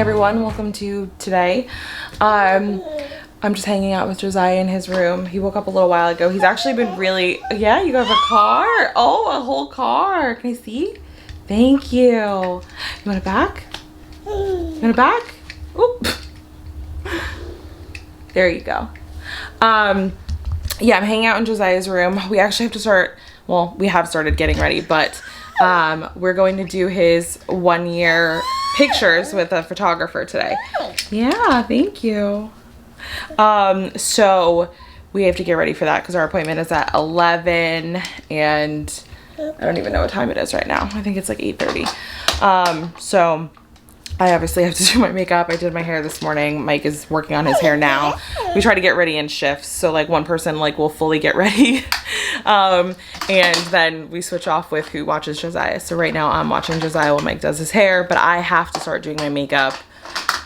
everyone, welcome to today. I'm just hanging out with Josiah in his room. He woke up a little while ago. He's actually been really, yeah, you have a car? Oh, a whole car. Can I see? Thank you. You want it back? You want it back? Oop. There you go. Yeah, I'm hanging out in Josiah's room. We actually have to start, well, we have started getting ready, but we're going to do his 1 year pictures with a photographer today. Yeah, thank you. So we have to get ready for that because our appointment is at 11 and I don't even know what time it is right now. I think it's like 8:30. So I obviously have to do my makeup. I did my hair this morning. Mike is working on his hair now. We try to get ready in shifts. So like one person like will fully get ready. And then we switch off with who watches Josiah. So right now I'm watching Josiah while Mike does his hair, but I have to start doing my makeup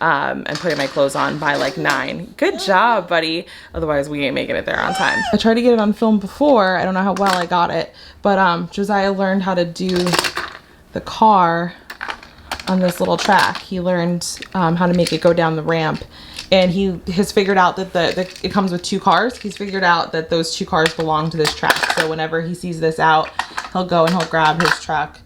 and putting my clothes on by like 9. Good job, buddy. Otherwise we ain't making it there on time. I tried to get it on film before. I don't know how well I got it, but Josiah learned how to do the car on this little track. He learned how to make it go down the ramp, and he has figured out that it comes with 2 cars. He's figured out that those 2 cars belong to this track. So whenever he sees this out, he'll go and he'll grab his truck.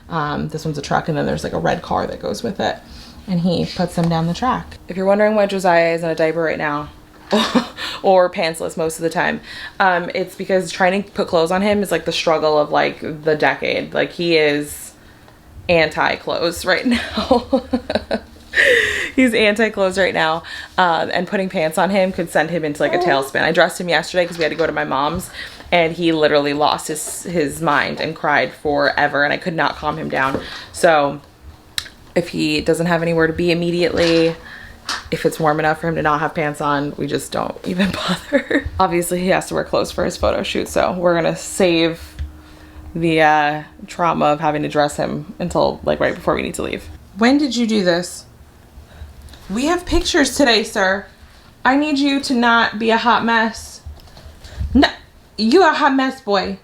This one's a truck, and then there's like a red car that goes with it, and he puts them down the track. If you're wondering why Josiah is in a diaper right now or pantsless most of the time, it's because trying to put clothes on him is like the struggle of like the decade. Like he is anti-clothes right now. He's anti-clothes right now, and putting pants on him could send him into like a tailspin. I dressed him yesterday because we had to go to my mom's, and he literally lost his mind and cried forever, and I could not calm him down. So if he doesn't have anywhere to be immediately, if it's warm enough for him to not have pants on, we just don't even bother. Obviously he has to wear clothes for his photo shoot, so we're gonna save the trauma of having to dress him until like right before we need to leave. When did you do this? We have pictures today, sir. I need you to not be a hot mess. No, you a hot mess, boy.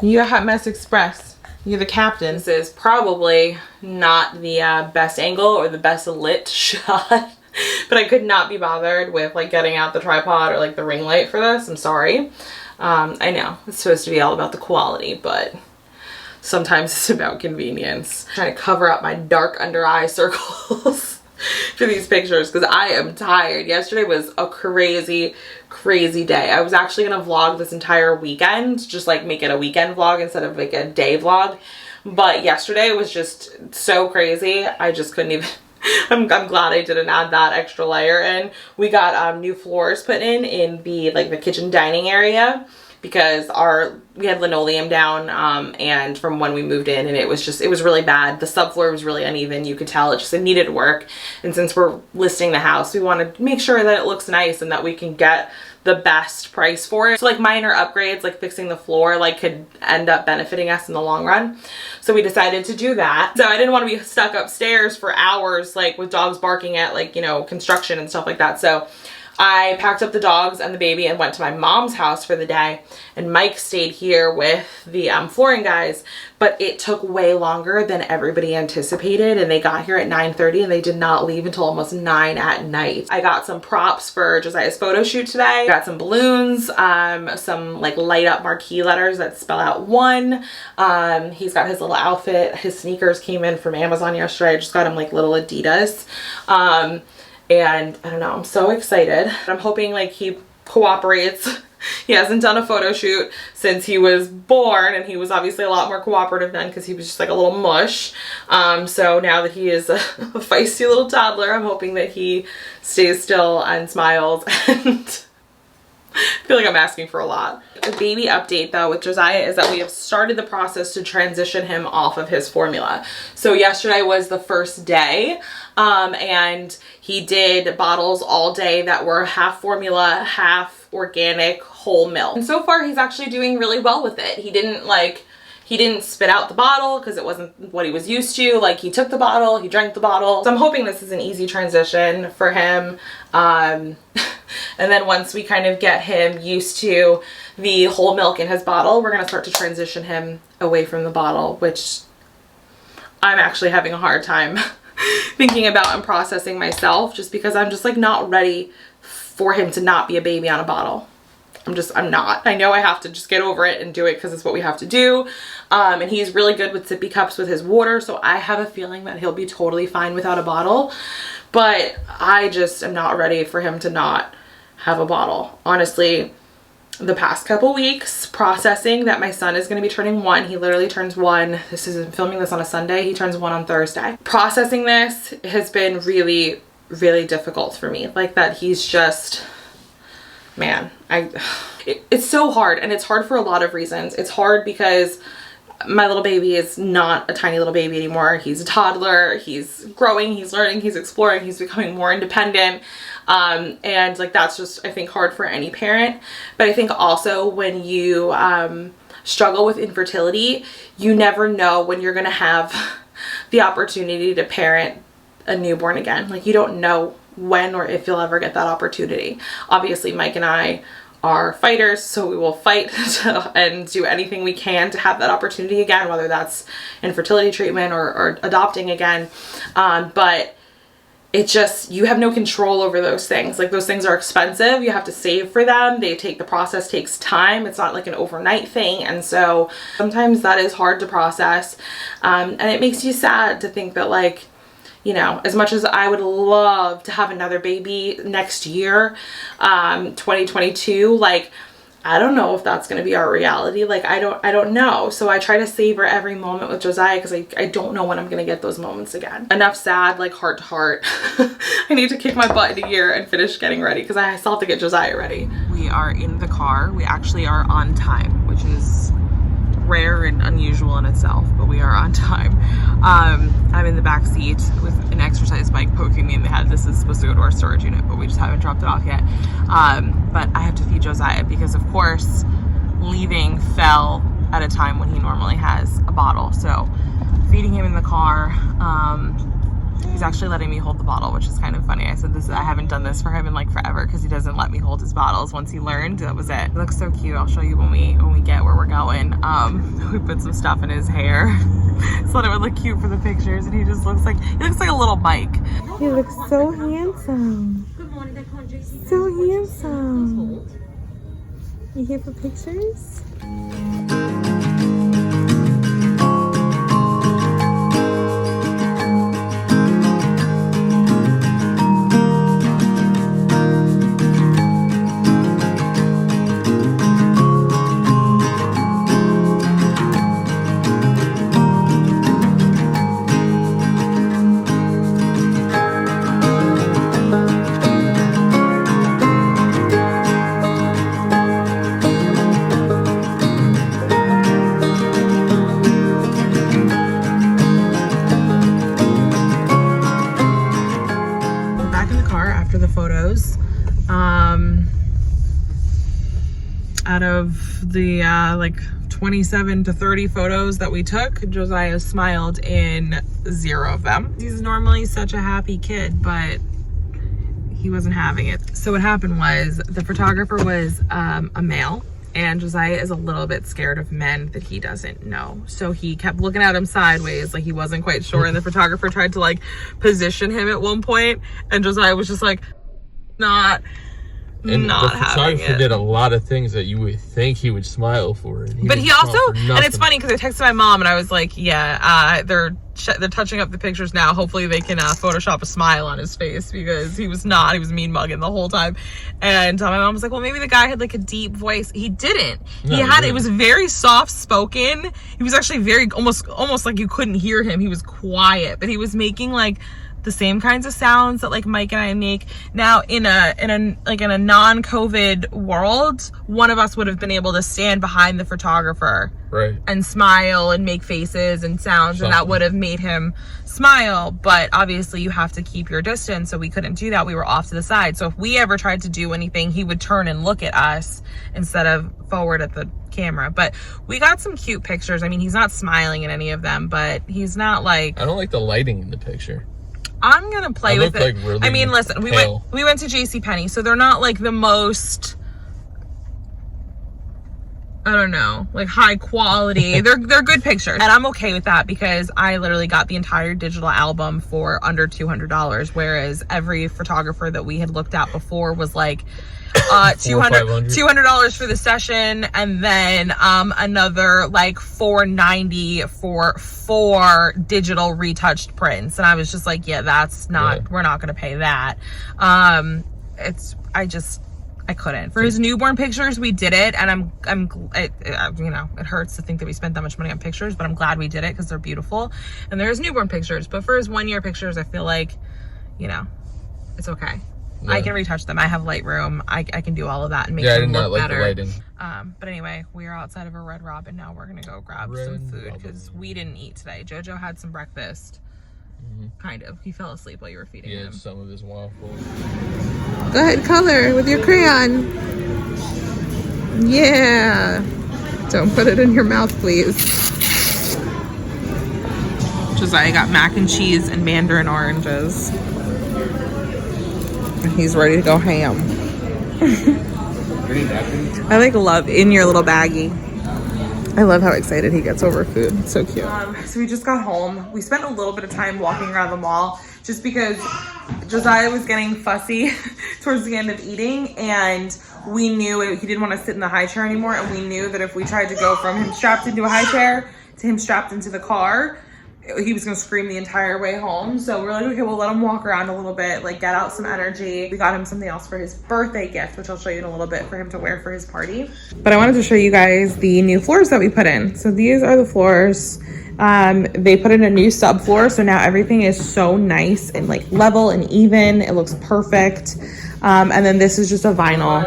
You a hot mess express. You're the captain. This is probably not the best angle or the best lit shot, but I could not be bothered with like getting out the tripod or like the ring light for this. I'm sorry. I know it's supposed to be all about the quality, but sometimes it's about convenience. I'm trying to cover up my dark under eye circles for these pictures because I am tired. Yesterday was a crazy day. I was actually gonna vlog this entire weekend, just like make it a weekend vlog instead of like a day vlog, but yesterday was just so crazy. I just couldn't even I'm glad I didn't add that extra layer in. We got new floors put in the like the kitchen dining area because we had linoleum down and from when we moved in, and it was really bad. The subfloor was really uneven. You could tell it needed work, and since we're listing the house, we want to make sure that it looks nice and that we can get the best price for it. So like minor upgrades like fixing the floor like could end up benefiting us in the long run. So we decided to do that. So I didn't want to be stuck upstairs for hours like with dogs barking at like, you know, construction and stuff like that. So I packed up the dogs and the baby and went to my mom's house for the day, and Mike stayed here with the flooring guys, but it took way longer than everybody anticipated, and they got here at 9:30 and they did not leave until almost 9 at night. I got some props for Josiah's photo shoot today. Got some balloons, some like light up marquee letters that spell out 1. He's got his little outfit. His sneakers came in from Amazon yesterday. I just got him like little Adidas. And I don't know, I'm so excited. I'm hoping like he cooperates. He hasn't done a photo shoot since he was born, and he was obviously a lot more cooperative then because he was just like a little mush. So now that he is a feisty little toddler, I'm hoping that he stays still and smiles, and I feel like I'm asking for a lot. The baby update though with Josiah is that we have started the process to transition him off of his formula. So yesterday was the first day, and he did bottles all day that were half formula, half organic, whole milk. And so far he's actually doing really well with it. He didn't spit out the bottle because it wasn't what he was used to. Like he took the bottle, he drank the bottle. So I'm hoping this is an easy transition for him. And then once we kind of get him used to the whole milk in his bottle, we're gonna start to transition him away from the bottle, which I'm actually having a hard time thinking about and processing myself, just because I'm just like not ready for him to not be a baby on a bottle. I'm not. I know I have to just get over it and do it because it's what we have to do. And he's really good with sippy cups with his water, so I have a feeling that he'll be totally fine without a bottle. But I just am not ready for him to not have a bottle. Honestly, the past couple weeks processing that my son is going to be turning 1. He literally turns 1. This is filming this on a Sunday. He turns 1 on Thursday. Processing this has been really, really difficult for me. Like that he's just, man, it's so hard, and it's hard for a lot of reasons. It's hard because my little baby is not a tiny little baby anymore. He's a toddler. He's growing, he's learning, he's exploring, he's becoming more independent. And like, that's just, I think, hard for any parent. But I think also when you struggle with infertility, you never know when you're going to have the opportunity to parent a newborn again. Like, you don't know when or if you'll ever get that opportunity. Obviously, Mike and I are fighters, so we will fight and do anything we can to have that opportunity again, whether that's infertility treatment or adopting again. But it just, you have no control over those things. Like, those things are expensive. You have to save for them. The process takes time. It's not like an overnight thing. And so sometimes that is hard to process. And it makes you sad to think that, like, you know, as much as I would love to have another baby next year, 2022, like, I don't know if that's going to be our reality. Like, I don't know. So I try to savor every moment with Josiah because I don't know when I'm going to get those moments again. Enough sad, like, heart to heart. I need to kick my butt in a year and finish getting ready because I still have to get Josiah ready. We are in the car. We actually are on time, which is rare and unusual in itself, but we are on time. I'm in the back seat with an exercise bike poking me in the head. This is supposed to go to our storage unit, but we just haven't dropped it off yet. But I have to feed Josiah because, of course, leaving fell at a time when he normally has a bottle. So feeding him in the car, he's actually letting me hold the bottle, which is kind of funny. I said I haven't done this for him in like forever because he doesn't let me hold his bottles. Once he learned, that was it. It looks so cute. I'll show you when we get where we're going. We put some stuff in his hair so that it would look cute for the pictures, and he looks like a little Mike. He looks so handsome. So handsome. You here for pictures? Out of the like 27 to 30 photos that we took, Josiah smiled in 0 of them. He's normally such a happy kid, but he wasn't having it. So what happened was the photographer was a male, and Josiah is a little bit scared of men that he doesn't know. So he kept looking at him sideways, like he wasn't quite sure, and the photographer tried to like position him at one point, and Josiah was just like, not the photographer did a lot of things that you would think he would smile for. But he also, and it's funny because I texted my mom and I was like, yeah, they're touching up the pictures now. Hopefully they can Photoshop a smile on his face, because he was mean mugging the whole time. And my mom was like, well, maybe the guy had like a deep voice. He didn't. It was very soft spoken. He was actually very, almost like you couldn't hear him. He was quiet, but he was making like the same kinds of sounds that like Mike and I make. Now in a non-COVID world, one of us would have been able to stand behind the photographer, right, and smile and make faces and sounds, and that would have made him smile. But obviously you have to keep your distance, so we couldn't do that. We were off to the side. So if we ever tried to do anything, he would turn and look at us instead of forward at the camera. But we got some cute pictures. I mean, he's not smiling in any of them, but he's not like, I don't like the lighting in the picture. I'm gonna play with it. Like, really, I mean, listen, we went to JCPenney, so they're not like the most I don't know, like high quality. They're good pictures. And I'm okay with that because I literally got the entire digital album for under $200, whereas every photographer that we had looked at before was like $200 for the session, and then another like $490 for 4 digital retouched prints. And I was just like, yeah, that's not, we're not gonna pay that. I couldn't. For his newborn pictures, we did it, and you know, it hurts to think that we spent that much money on pictures, but I'm glad we did it because they're beautiful. And there's newborn pictures, but for his 1-year pictures, I feel like, you know, it's okay. Yeah. I can retouch them. I have Lightroom. I can do all of that and make them look better. Yeah, I did not like the lighting. But anyway, we are outside of a Red Robin now. We're gonna go grab some food because we didn't eat today. Jojo had some breakfast. Kind of. He fell asleep while you were feeding him. Some of his waffles. Go ahead, color with your crayon. Yeah. Don't put it in your mouth, please. Josiah got mac and cheese and mandarin oranges. He's ready to go ham. I like love in your little baggie. I love how excited he gets over food. It's so cute. So we just got home. We spent a little bit of time walking around the mall just because Josiah was getting fussy towards the end of eating, and we knew he didn't want to sit in the high chair anymore, and we knew that if we tried to go from him strapped into a high chair to him strapped into the car, he was gonna scream the entire way home. So we're like, okay, we'll let him walk around a little bit, like get out some energy. We got him something else for his birthday gift, which I'll show you in a little bit, for him to wear for his party. But I wanted to show you guys the new floors that we put in. So these are the floors. They put in a new subfloor, so now everything is so nice and like level and even. It looks perfect. And then this is just a vinyl.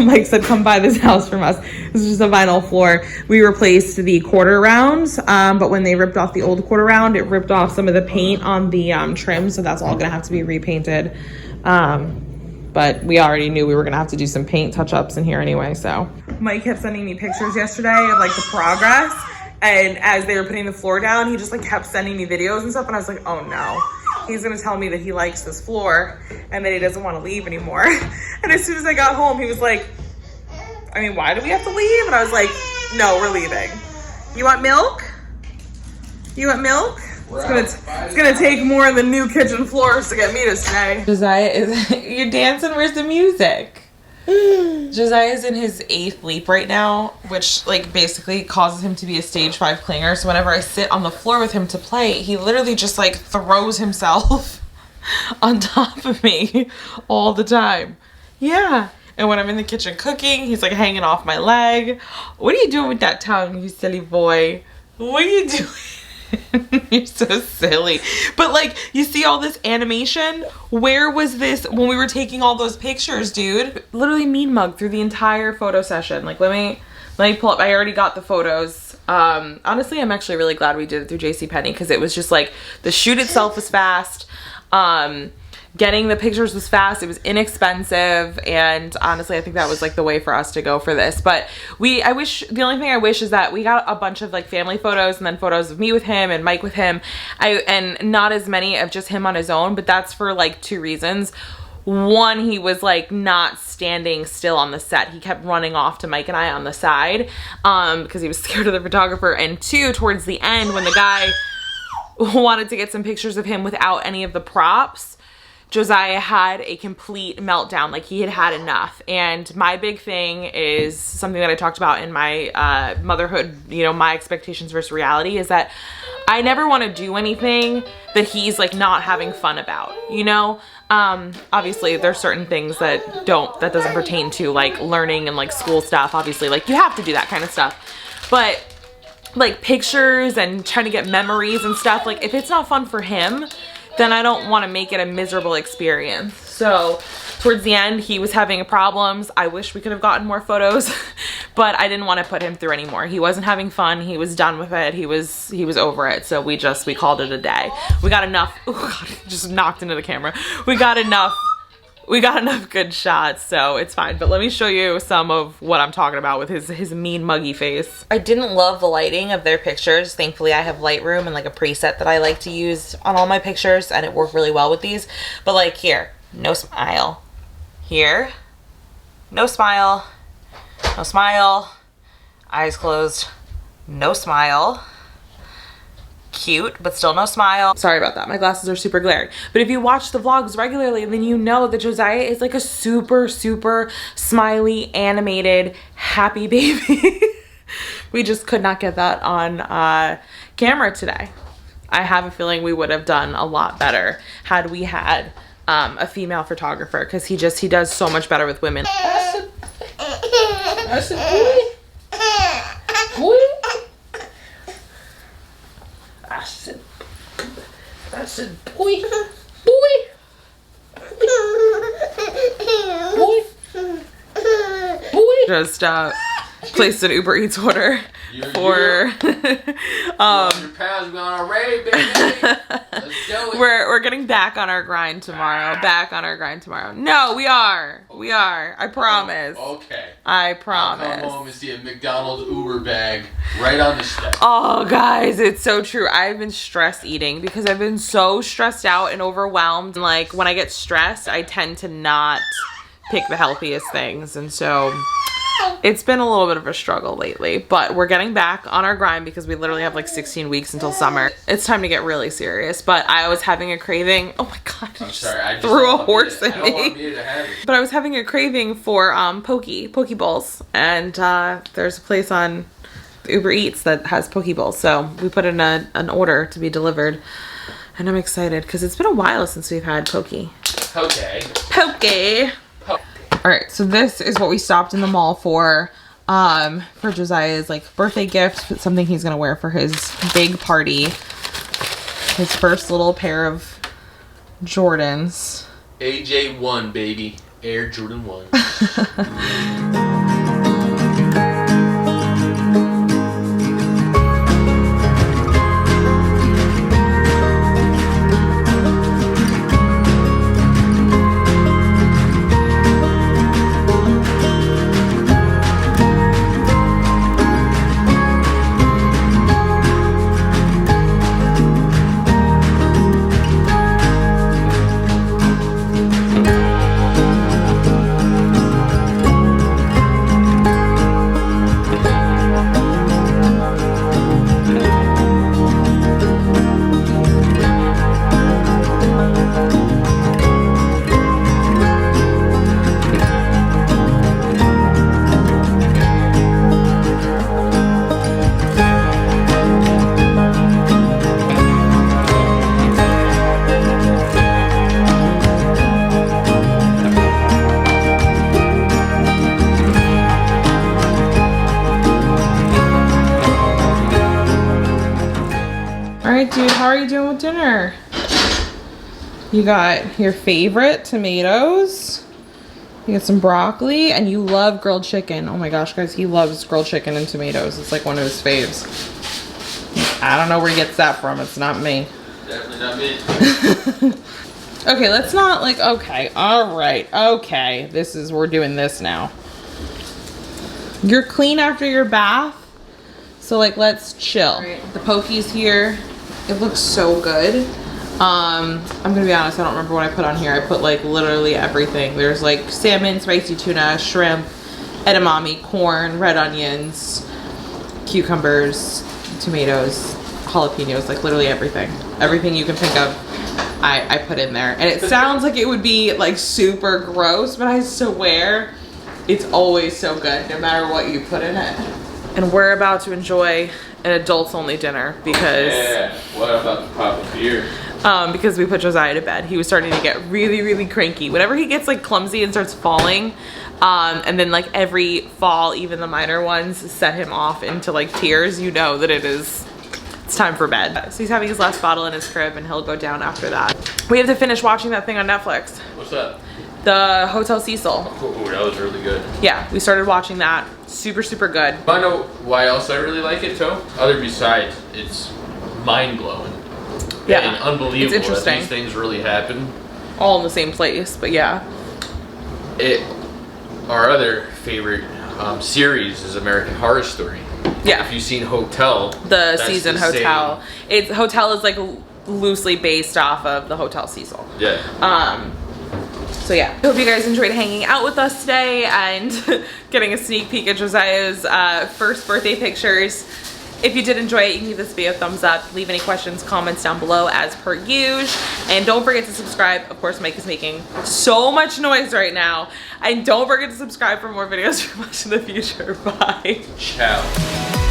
Mike said, come buy this house from us. This is just a vinyl floor. We replaced the quarter rounds, but when they ripped off the old quarter round, it ripped off some of the paint on the trim, so that's all gonna have to be repainted. But we already knew we were gonna have to do some paint touch-ups in here anyway, so. Mike kept sending me pictures yesterday of like the progress, and as they were putting the floor down, he just like kept sending me videos and stuff, and I was like, oh no. He's gonna tell me that he likes this floor and that he doesn't want to leave anymore. And as soon as I got home, he was like, I mean, why do we have to leave? And I was like, no, we're leaving. You want milk? You want milk? It's gonna take more than new kitchen floors to get me to stay. Josiah you're dancing, where's the music? Josiah's in his 8th leap right now, which like basically causes him to be a stage 5 clinger. So whenever I sit on the floor with him to play, he literally just like throws himself on top of me all the time. Yeah. And when I'm in the kitchen cooking, he's like hanging off my leg. What are you doing with that tongue, you silly boy? What are you doing? You're so silly. But like, you see all this animation? Where was this when we were taking all those pictures, dude? Literally mean mug through the entire photo session. Like, let me pull up. I already got the photos. Honestly, I'm actually really glad we did it through JCPenney, because it was just like the shoot itself was fast. Getting the pictures was fast. It was inexpensive, and honestly I think that was like the way for us to go for this. But the only thing I wish is that we got a bunch of like family photos, and then photos of me with him and Mike with him, and not as many of just him on his own. But that's for like 2 reasons. One, he was like not standing still on the set. He kept running off to Mike and I on the side because he was scared of the photographer. And 2, towards the end, when the guy wanted to get some pictures of him without any of the props, Josiah had a complete meltdown. Like, he had had enough. And my big thing is something that I talked about in my motherhood, you know, my expectations versus reality, is that I never want to do anything that he's like not having fun about, you know? Obviously there's certain things that doesn't pertain to like learning and like school stuff. Obviously, like, you have to do that kind of stuff. But like pictures and trying to get memories and stuff, like if it's not fun for him, then I don't want to make it a miserable experience. So towards the end, he was having problems. I wish we could have gotten more photos, but I didn't want to put him through anymore. He wasn't having fun. He was done with it. He was over it. So we called it a day. We got enough. Oh God, just knocked into the camera. We got enough good shots, so it's fine. But let me show you some of what I'm talking about with his mean muggy face. I didn't love the lighting of their pictures. Thankfully, I have Lightroom and like a preset that I like to use on all my pictures, and it worked really well with these. But like here, no smile. Here, no smile. No smile. Eyes closed. No smile. Cute, but still no smile. Sorry about that. My glasses are super glaring. But if you watch the vlogs regularly, then you know that Josiah is like a super, super smiley, animated, happy baby. We just could not get that on camera today. I have a feeling we would have done a lot better had we had a female photographer, because he does so much better with women. I said, boy. I said, boy. Just placed an Uber Eats order for we're getting back on our grind tomorrow. No, we are. I promise. Okay. I promise. I'll come home and see a McDonald's Uber bag right on the step. Oh, guys, it's so true. I've been stress eating because I've been so stressed out and overwhelmed. Like, when I get stressed, I tend to not pick the healthiest things. And so it's been a little bit of a struggle lately, but we're getting back on our grind because we literally have like 16 weeks until summer. It's time to get really serious, but I was having a craving. Oh my God, I'm sorry, I just threw a horse at me. I don't want me. me to have it. But I was having a craving for poke bowls, and there's a place on Uber Eats that has poke bowls, so we put in an order to be delivered, and I'm excited because it's been a while since we've had poke. All right, so this is what we stopped in the mall for Josiah's like birthday gift, something he's gonna wear for his big party. His first little pair of Jordans. AJ1, baby. Air Jordan 1. Dude, how are you doing with dinner? You got your favorite tomatoes. You got some broccoli, and you love grilled chicken. Oh my gosh, guys, he loves grilled chicken and tomatoes. It's like one of his faves. I don't know where he gets that from. It's not me. Definitely not me. Okay, let's not like, okay, all right, okay. We're doing this now. You're clean after your bath, so like, let's chill. Right. The poke's here. It looks so good. I'm gonna be honest, I don't remember what I put on here. I put like literally everything. There's like salmon, spicy tuna, shrimp, edamame, corn, red onions, cucumbers, tomatoes, jalapenos, like literally everything. Everything you can think of, I put in there. And it sounds like it would be like super gross, but I swear it's always so good no matter what you put in it. And we're about to enjoy an adults only dinner because what about the pop of beer? Because we put Josiah to bed. He was starting to get really, really cranky. Whenever he gets like clumsy and starts falling, and then like every fall, even the minor ones, set him off into like tears, you know that it's time for bed. So he's having his last bottle in his crib, and he'll go down after that. We have to finish watching that thing on Netflix. What's that? The Hotel Cecil. Oh, that was really good. Yeah, we started watching that. Super, super good. I know why else I really like it, too? Other besides, it's mind-blowing. Yeah, and unbelievable it's interesting. That these things really happen. All in the same place, but yeah. Our other favorite series is American Horror Story. Yeah. If you've seen Hotel. The season Hotel. Hotel is like loosely based off of the Hotel Cecil. Yeah. So yeah, I hope you guys enjoyed hanging out with us today and getting a sneak peek at Josiah's first birthday pictures. If you did enjoy it, you can give this video a thumbs up. Leave any questions, comments down below as per usual. And don't forget to subscribe. Of course, Mike is making so much noise right now. And don't forget to subscribe for more videos from us in the future. Bye. Ciao.